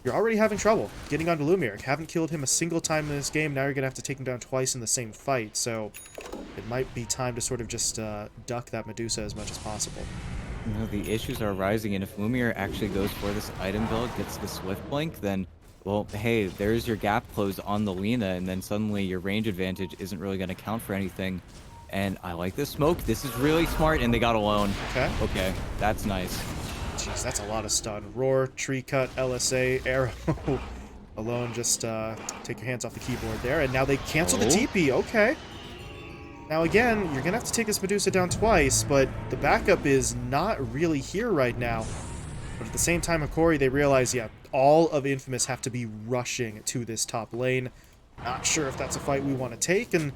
you're already having trouble getting onto Lumiere. Haven't killed him a single time in this game. Now you're going to have to take him down twice in the same fight. So it might be time to sort of just duck that Medusa as much as possible. No, the issues are rising, and if Lumiere actually goes for this item build, gets the Swift Blink, then, well, hey, there's your gap close on the Lina, and then suddenly your range advantage isn't really going to count for anything. And I like this smoke. This is really smart, and they got alone. Okay. Okay, that's nice. Jeez, that's a lot of stun. Roar, Tree Cut, LSA, Arrow. Alone, just take your hands off the keyboard there. And now they cancel the Oh, TP. Okay. Now again, you're going to have to take this Medusa down twice, but the backup is not really here right now. But at the same time, Hokori, they realize, yeah, all of Infamous have to be rushing to this top lane. Not sure if that's a fight we want to take, and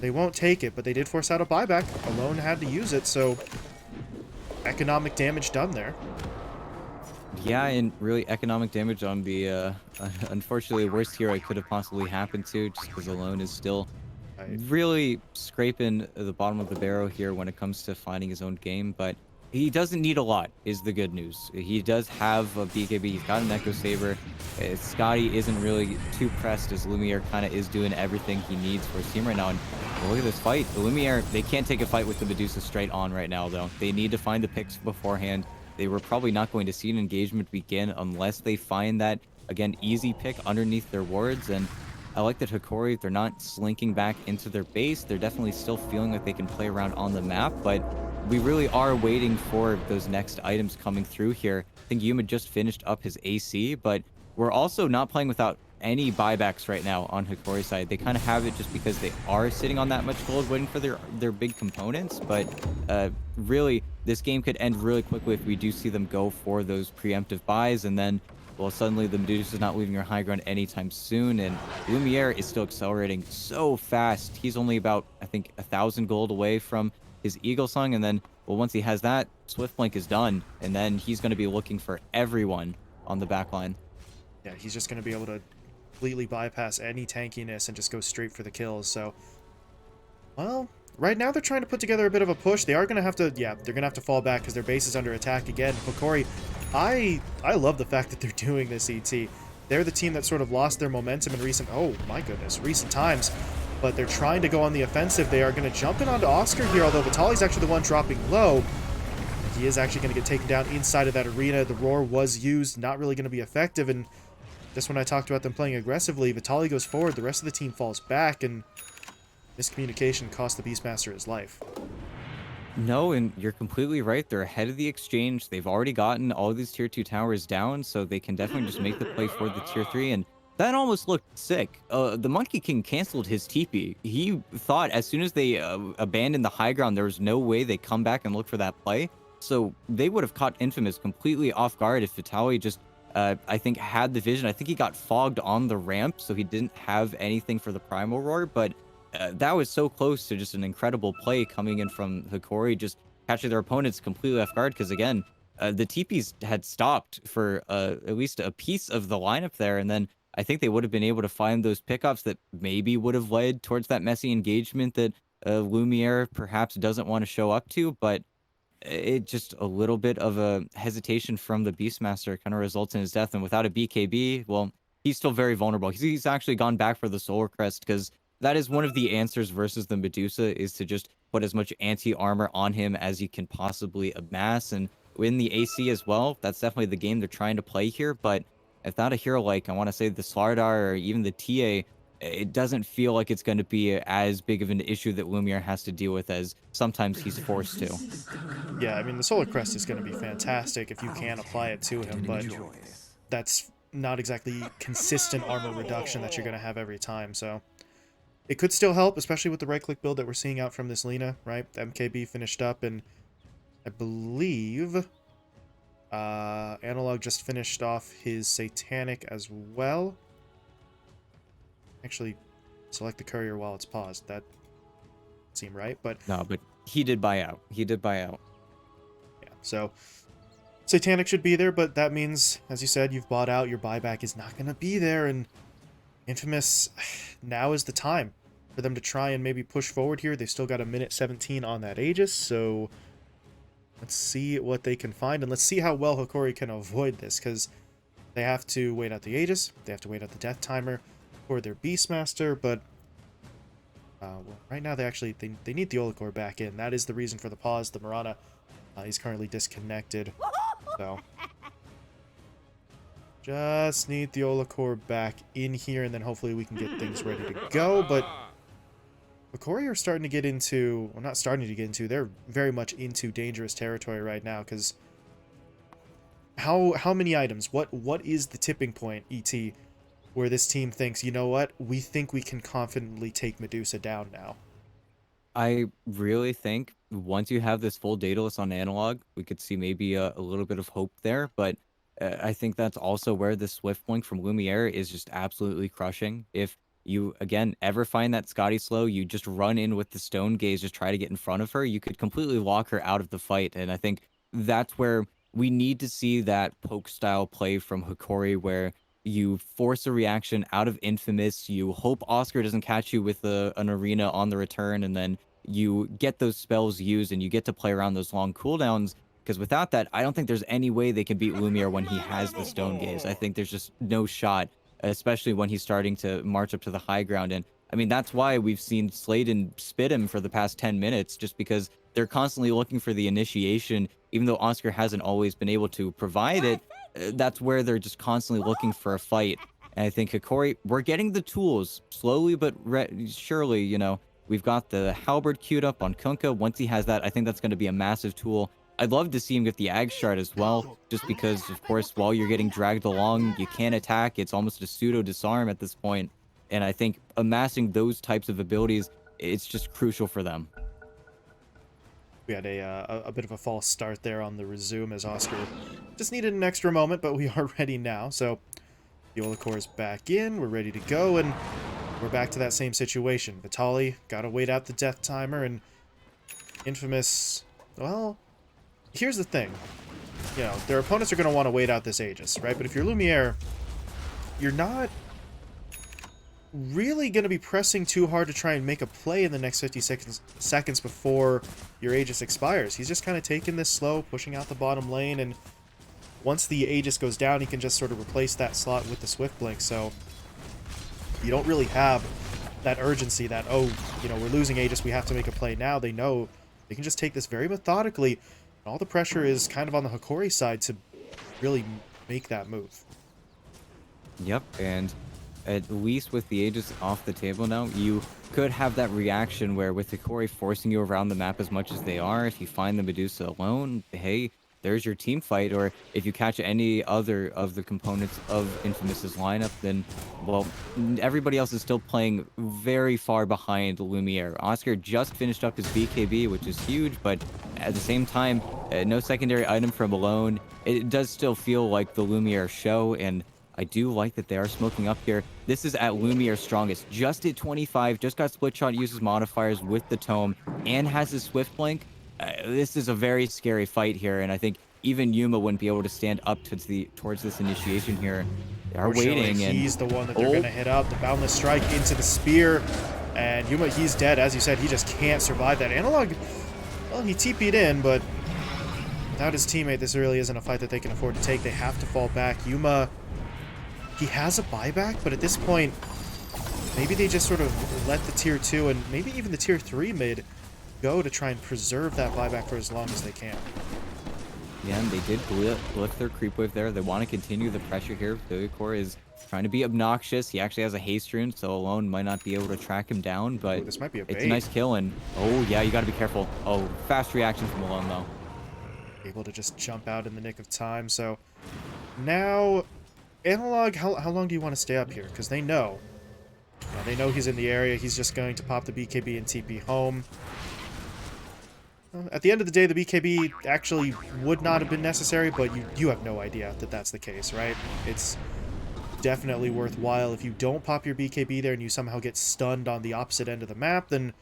they won't take it, but they did force out a buyback. Alone had to use it, so economic damage done there. yeah, and really economic damage on the, unfortunately, worst hero it could have possibly happened to, just because Alone is still Right. really scraping the bottom of the barrel here when it comes to finding his own game, but he doesn't need a lot, is the good news. He does have a BKB, he's got an Echo Saber. Scotty isn't really too pressed as Lumiere kind of is doing everything he needs for his team right now. And look at this fight. The Lumiere, they can't take a fight with the Medusa straight on right now, though. They need to find the picks beforehand. They were probably not going to see an engagement begin unless they find that, again, easy pick underneath their wards. And I like that Hokori, they're not slinking back into their base. They're definitely still feeling like they can play around on the map, but we really are waiting for those next items coming through here. I think Yuma just finished up his AC, but we're also not playing without any buybacks right now on Hokori's side. They kind of have it just because they are sitting on that much gold waiting for their big components, but really, this game could end really quickly if we do see them go for those preemptive buys, and then well, suddenly the Medusa is not leaving your high ground anytime soon, and Lumiere is still accelerating so fast. He's only about, I think, 1,000 gold away from his Eagle Song, and then, well, once he has that, Swift Blink is done, and then he's going to be looking for everyone on the back line. Yeah, he's just going to be able to completely bypass any tankiness and just go straight for the kills. So, well, right now they're trying to put together a bit of a push. They are going to have to, yeah, they're going to have to fall back because their base is under attack again. Hokori, I love the fact that they're doing this, ET. They're the team that sort of lost their momentum in oh my goodness, recent times. But they're trying to go on the offensive. They are going to jump in onto Oscar here, although Vitali's actually the one dropping low. He is actually going to get taken down inside of that arena. The roar was used, not really going to be effective, and just when I talked about them playing aggressively, Vitali goes forward, the rest of the team falls back, and miscommunication cost the Beastmaster his life. No, and you're completely right. They're ahead of the exchange. They've already gotten all of these tier 2 towers down, so they can definitely just make the play for the tier 3. And that almost looked sick. The Monkey King canceled his TP. He thought as soon as they abandoned the high ground, there was no way they come back and look for that play. So they would have caught Infamous completely off guard if Vitaly just, I think, had the vision. I think he got fogged on the ramp, so he didn't have anything for the Primal Roar, but that was so close to just an incredible play coming in from Hokori, just catching their opponents completely off guard. Because again, the TPs had stopped for at least a piece of the lineup there, and then I think they would have been able to find those pickups that maybe would have led towards that messy engagement that Lumiere perhaps doesn't want to show up to. But it just a little bit of a hesitation from the Beastmaster kind of results in his death. And without a BKB, well, he's still very vulnerable. He's actually gone back for the Solar Crest because that is one of the answers versus the Medusa is to just put as much anti-armor on him as you can possibly amass. And in the AC as well, that's definitely the game they're trying to play here. But if not a hero like, I want to say the Slardar or even the TA, it doesn't feel like it's going to be as big of an issue that Lumiere has to deal with as sometimes he's forced to. Yeah, I mean, the Solar Crest is going to be fantastic if you can apply it to him, but that's not exactly consistent armor reduction that you're going to have every time, so it could still help, especially with the right-click build that we're seeing out from this Lina, right? The MKB finished up, and I believe Analog just finished off his Satanic as well. actually select the courier while it's paused. That seemed right, but No, but he did buy out. He did buy out. yeah. So Satanic should be there, but that means, as you said, you've bought out. Your buyback is not going to be there, and Infamous, now is the time for them to try and maybe push forward here. They've still got a minute 17 on that Aegis, so let's see what they can find, and let's see how well Hokori can avoid this, because they have to wait out the Aegis, they have to wait out the death timer for their Beastmaster, but well, right now they need the Olacore back in. That is the reason for the pause. The Mirana is currently disconnected, so just need the Olacore back in here, and then hopefully we can get things ready to go. But Hokori are starting to get into, well, not starting to get into, they're very much into dangerous territory right now, because how many items? What is the tipping point, ET, where this team thinks, you know what, we think we can confidently take Medusa down now? I really think once you have this full data list on analog, we could see maybe a little bit of hope there. But I think that's also where the Swift Blink from Lumiere is just absolutely crushing. If you, again, ever find that Scotty slow, you just run in with the Stone Gaze, just try to get in front of her. You could completely lock her out of the fight. And I think that's where we need to see that poke style play from Hikori, where you force a reaction out of Infamous. You hope Oscar doesn't catch you with an arena on the return, and then you get those spells used and you get to play around those long cooldowns. Because without that, I don't think there's any way they can beat Lumiere when he has the Stone Gaze. I think there's just no shot, especially when he's starting to march up to the high ground. And I mean, that's why we've seen Sladen spit him for the past 10 minutes, just because they're constantly looking for the initiation, even though Oscar hasn't always been able to provide it. That's where they're just constantly looking for a fight. And I think Hikori, we're getting the tools slowly but surely. We've got the halberd queued up on Kunkka. Once he has that, I think that's going to be a massive tool. I'd love to see him get the Ag Shard as well, just because, of course, while you're getting dragged along, you can't attack. It's almost a pseudo disarm at this point. And I think amassing those types of abilities, it's just crucial for them. We had a bit of a false start there on the resume, as Oscar just needed an extra moment, but we are ready now. So the Olacore is back in, we're ready to go, and we're back to that same situation. Vitali gotta wait out the death timer, and Infamous, well, here's the thing. Their opponents are going to want to wait out this Aegis, right? But if you're Lumiere, you're not really going to be pressing too hard to try and make a play in the next 50 seconds before your Aegis expires. He's just kind of taking this slow, pushing out the bottom lane, and once the Aegis goes down, he can just sort of replace that slot with the Swift Blink, so you don't really have that urgency that, oh, we're losing Aegis, we have to make a play now. They know they can just take this very methodically, and all the pressure is kind of on the Hokori side to really make that move. Yep, and at least with the Aegis off the table now, you could have that reaction where with Hikori forcing you around the map as much as they are, if you find the Medusa alone, hey, there's your team fight. Or if you catch any other of the components of Infamous's lineup, then, well, everybody else is still playing very far behind Lumiere. Oscar just finished up his BKB, which is huge, but at the same time, no secondary item from Alone. It does still feel like the Lumiere show, and I do like that they are smoking up here. This is at Lumiere's strongest. Just at 25, just got split shot, uses modifiers with the tome, and has his Swift Blink. This is a very scary fight here, and I think even Yuma wouldn't be able to stand up towards this initiation here. They are waiting, and he's the one that they're going to hit up. The Boundless Strike into the Spear, and Yuma, he's dead. As you said, he just can't survive that. Analog, well, he TP'd in, but without his teammate, this really isn't a fight that they can afford to take. They have to fall back. Yuma, he has a buyback, but at this point, maybe they just sort of let the tier 2 and maybe even the tier 3 mid go to try and preserve that buyback for as long as they can. Yeah, and they did lift their creep wave there. They want to continue the pressure here. Hokori is trying to be obnoxious. He actually has a haste rune, so Alone might not be able to track him down, but ooh, this might be a bait. It's a nice kill, and oh yeah, you got to be careful. Oh, fast reaction from Alone though. Able to just jump out in the nick of time. So now, Analog, how long do you want to stay up here? Because they know he's in the area. He's just going to pop the BKB and TP home. At the end of the day, the BKB actually would not have been necessary, but you have no idea that that's the case, right? It's definitely worthwhile. If you don't pop your BKB there and you somehow get stunned on the opposite end of the map, then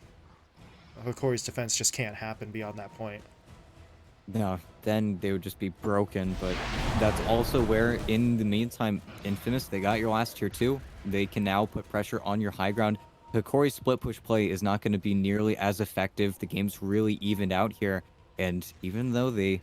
Hokori's defense just can't happen beyond that point. No, then they would just be broken, but that's also where, in the meantime, Infamous, they got your last tier 2. They can now put pressure on your high ground. Hikori's split push play is not going to be nearly as effective. The game's really evened out here, and even though they...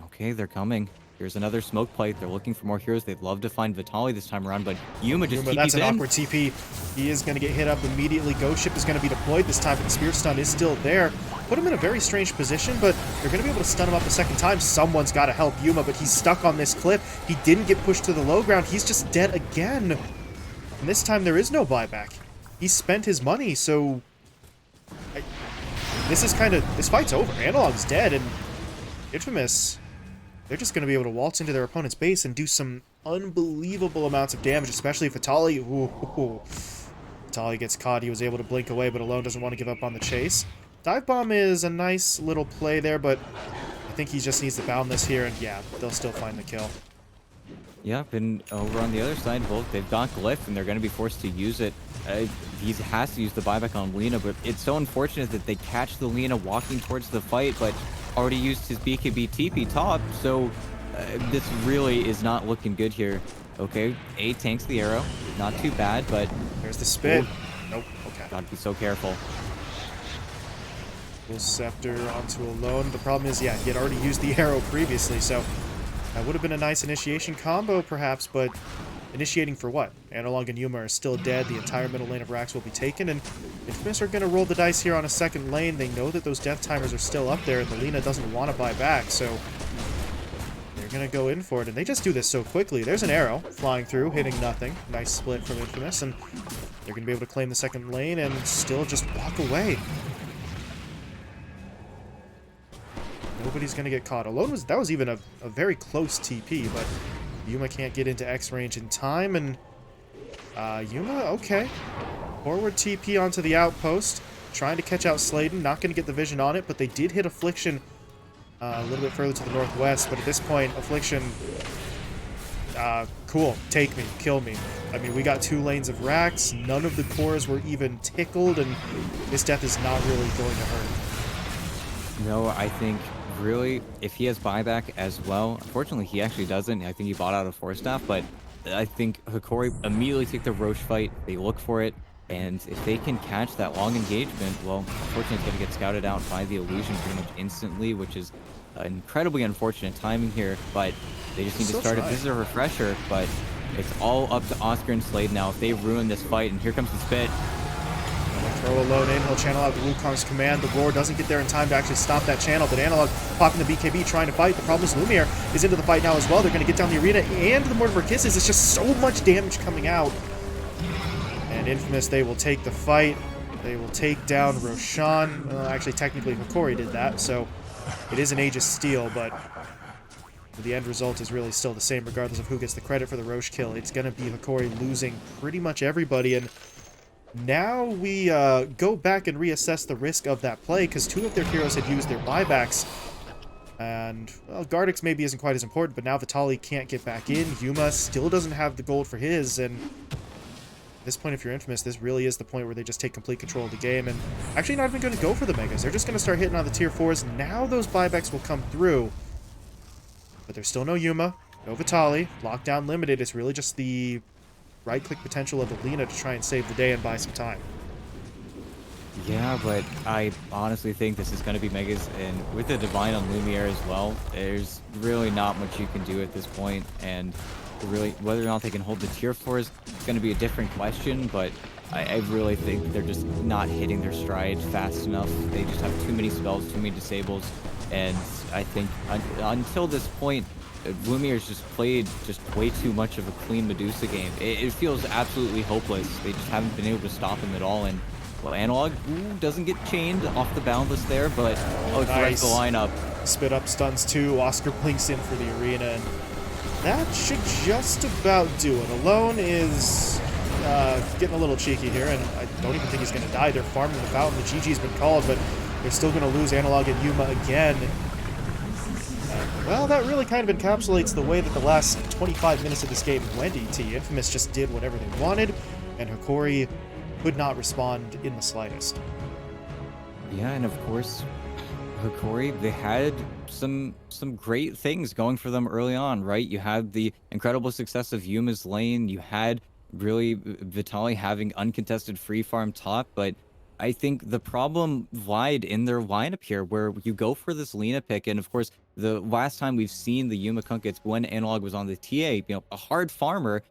Okay, they're coming. Here's another smoke plate. They're looking for more heroes. They'd love to find Vitaly this time around, but Yuma just That's TP's an in. awkward TP. He is going to get hit up immediately. Ghost Ship is going to be deployed this time, but the Spirit Stun is still there. Put him in a very strange position, but they're going to be able to stun him up a second time. Someone's got to help Yuma, but he's stuck on this cliff. He didn't get pushed to the low ground. He's just dead again. And this time there is no buyback. He spent his money, so... This fight's over. Analog's dead, and Infamous... They're just going to be able to waltz into their opponent's base and do some unbelievable amounts of damage, especially if Vitaly... Vitaly gets caught. He was able to blink away, but Alone doesn't want to give up on the chase. Dive Bomb is a nice little play there, but I think he just needs to Boundless here, and yeah, they'll still find the kill. Yep, and over on the other side, well, they've got Glyph, and they're going to be forced to use it. He has to use the buyback on Lina, but it's so unfortunate that they catch the Lina walking towards the fight, but already used his BKB TP top, so this really is not looking good here. Okay, A tanks the arrow. Not too bad, but... There's the spit. Ooh. Nope, okay. Gotta be so careful. Full Scepter onto Alone. The problem is, yeah, he had already used the arrow previously, so that would have been a nice initiation combo, perhaps, but initiating for what? Analog and Yuma are still dead. The entire middle lane of Rax will be taken, and Infamous are going to roll the dice here on a second lane. They know that those death timers are still up there, and the Lina doesn't want to buy back, so they're going to go in for it, and they just do this so quickly. There's an arrow flying through, hitting nothing. Nice split from Infamous, and they're going to be able to claim the second lane and still just walk away. Nobody's going to get caught. Alone that was even a very close TP, but Yuma can't get into X range in time, and Yuma, okay. Forward TP onto the outpost, trying to catch out Sladen. Not going to get the vision on it, but they did hit Affliction a little bit further to the northwest, but at this point, Affliction, cool, take me, kill me. I mean, we got 2 lanes of Rax, none of the cores were even tickled, and this death is not really going to hurt. No, I think really, if he has buyback as well, unfortunately he actually doesn't. I think he bought out a 4-staff, but I think Hokori immediately take the Roche fight. They look for it, and if they can catch that long engagement, well, unfortunately it's going to get scouted out by the illusion pretty much instantly, which is incredibly unfortunate timing here, but they just need to start it. This is a refresher, but it's all up to Oscar and Slade now. If they ruin this fight, and here comes the spit. Throw Alone in, he'll channel out the Wukong's command. The Roar doesn't get there in time to actually stop that channel, but Analog popping the BKB, trying to fight. The problem is Lumiere is into the fight now as well. They're going to get down the arena, and the Mortimer Kisses. It's just so much damage coming out. And Infamous, they will take the fight. They will take down Roshan. Well, actually, technically, Hokori did that, so it is an Aegis steal, but the end result is really still the same, regardless of who gets the credit for the Roche kill. It's going to be Hokori losing pretty much everybody, and now we go back and reassess the risk of that play, because 2 of their heroes had used their buybacks. And, well, Gardex maybe isn't quite as important, but now Vitaly can't get back in. Yuma still doesn't have the gold for his, and at this point, if you're Infamous, this really is the point where they just take complete control of the game, and actually not even going to go for the Megas. They're just going to start hitting on the tier 4s. Now those buybacks will come through, but there's still no Yuma, no Vitaly. Lockdown limited. It's really just the right-click potential of the Lina to try and save the day and buy some time. Yeah, but I honestly think this is going to be Megas, and with the Divine on Lumiere as well, there's really not much you can do at this point, and really, whether or not they can hold the tier 4s is going to be a different question, but I really think they're just not hitting their stride fast enough. They just have too many spells, too many disables, and I think until this point, Lumiere's just played just way too much of a clean Medusa game. It feels absolutely hopeless. They just haven't been able to stop him at all, and well, Analog doesn't get chained off the Boundless there, but it's the rest of the lineup. Spit up stuns too. Oscar blinks in for the arena, and that should just about do it. Alone is getting a little cheeky here, and I don't even think he's going to die. They're farming the fountain. The GG's been called, but they're still going to lose Analog and Yuma again. Well, that really kind of encapsulates the way that the last 25 minutes of this game went, ET. Infamous just did whatever they wanted, and Hokori could not respond in the slightest. Yeah, and of course, Hokori, they had some great things going for them early on, right? You had the incredible success of Yuma's lane. You had really Vitali having uncontested free farm top, but I think the problem lied in their lineup here, where you go for this Lena pick, and of course, the last time we've seen the Yuma Kunkka, it's when Analog was on the TA, a hard farmer.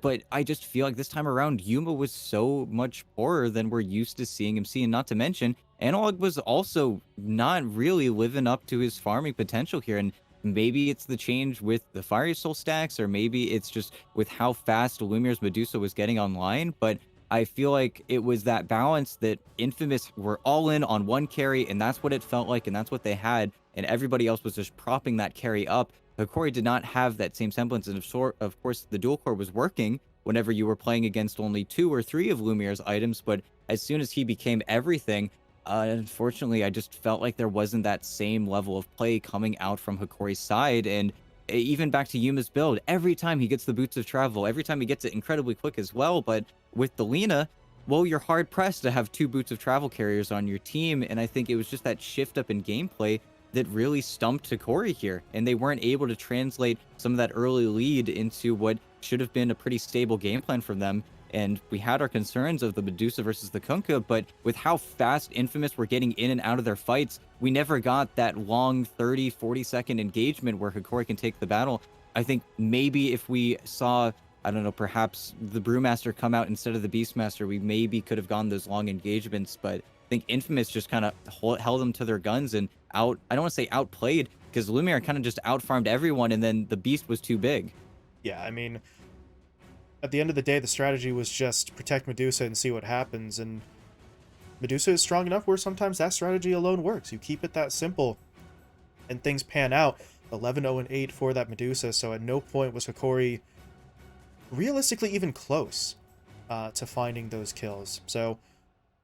But I just feel like this time around, Yuma was so much poorer than we're used to seeing him see, and not to mention Analog was also not really living up to his farming potential here. And maybe it's the change with the Fiery Soul stacks, or maybe it's just with how fast Lumire's Medusa was getting online. But I feel like it was that balance that Infamous were all in on one carry, and that's what it felt like, and that's what they had. And everybody else was just propping that carry up. Hokori did not have that same semblance. And of course, the dual core was working whenever you were playing against only two or three of Lumire's items. But as soon as he became everything, unfortunately, I just felt like there wasn't that same level of play coming out from Hokori's side. And even back to Yuma's build, every time he gets the Boots of Travel, every time he gets it incredibly quick as well. But with the Lena, well, you're hard pressed to have two Boots of Travel carriers on your team. And I think it was just that shift up in gameplay that really stumped Hokori here. And they weren't able to translate some of that early lead into what should have been a pretty stable game plan from them. And we had our concerns of the Medusa versus the Kunkka, but with how fast Infamous were getting in and out of their fights, we never got that long 30, 40-second engagement where Hokori can take the battle. I think maybe if we saw, I don't know, perhaps the Brewmaster come out instead of the Beastmaster, we maybe could have gone those long engagements, but I think Infamous just kind of held them to their guns and I don't want to say outplayed, because Lumiere kind of just outfarmed everyone, and then the Beast was too big. Yeah, I mean, at the end of the day, the strategy was just protect Medusa and see what happens, and Medusa is strong enough where sometimes that strategy alone works. You keep it that simple, and things pan out. 11-0-8 for that Medusa, so at no point was Hokori realistically even close to finding those kills. So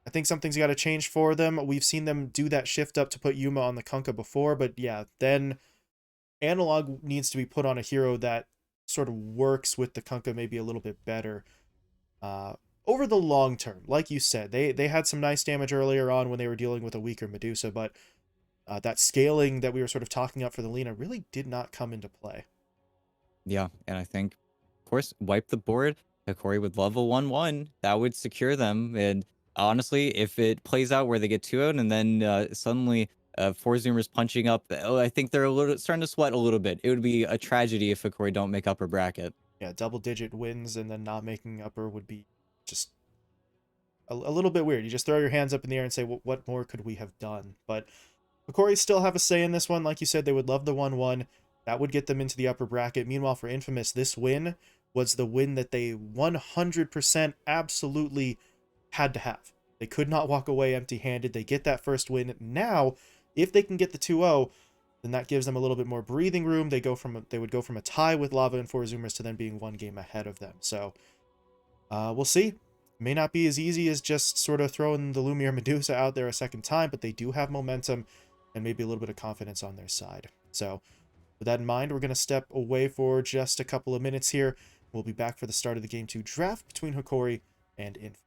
I think something's got to change for them. We've seen them do that shift up to put Yuma on the Kunkka before, but yeah, then Analog needs to be put on a hero that sort of works with the Kunkka maybe a little bit better uh, over the long term. Like you said, they had some nice damage earlier on when they were dealing with a weaker Medusa, but that scaling that we were sort of talking up for the Lena really did not come into play. Yeah, and I think, of course, wipe the board. Hikori would level 1-1. That would secure them. And honestly, if it plays out where they get 2 out and then suddenly four Zoomers punching up, oh, I think they're a little starting to sweat a little bit. It would be a tragedy if Hikori don't make upper bracket. Yeah, double-digit wins and then not making upper would be just a little bit weird. You just throw your hands up in the air and say, well, what more could we have done? But Hokori still have a say in this one. Like you said, they would love the 1-1. That would get them into the upper bracket. Meanwhile, for Infamous, this win was the win that they 100% absolutely had to have. They could not walk away empty-handed. They get that first win. Now, if they can get the 2-0, then that gives them a little bit more breathing room. They would go from a tie with Lava and Four Zoomers to then being one game ahead of them. So we'll see. May not be as easy as just sort of throwing the Lumiere Medusa out there a second time, but they do have momentum and maybe a little bit of confidence on their side. So with that in mind, we're going to step away for just a couple of minutes here. We'll be back for the start of the Game 2 draft between Hokori and Inf.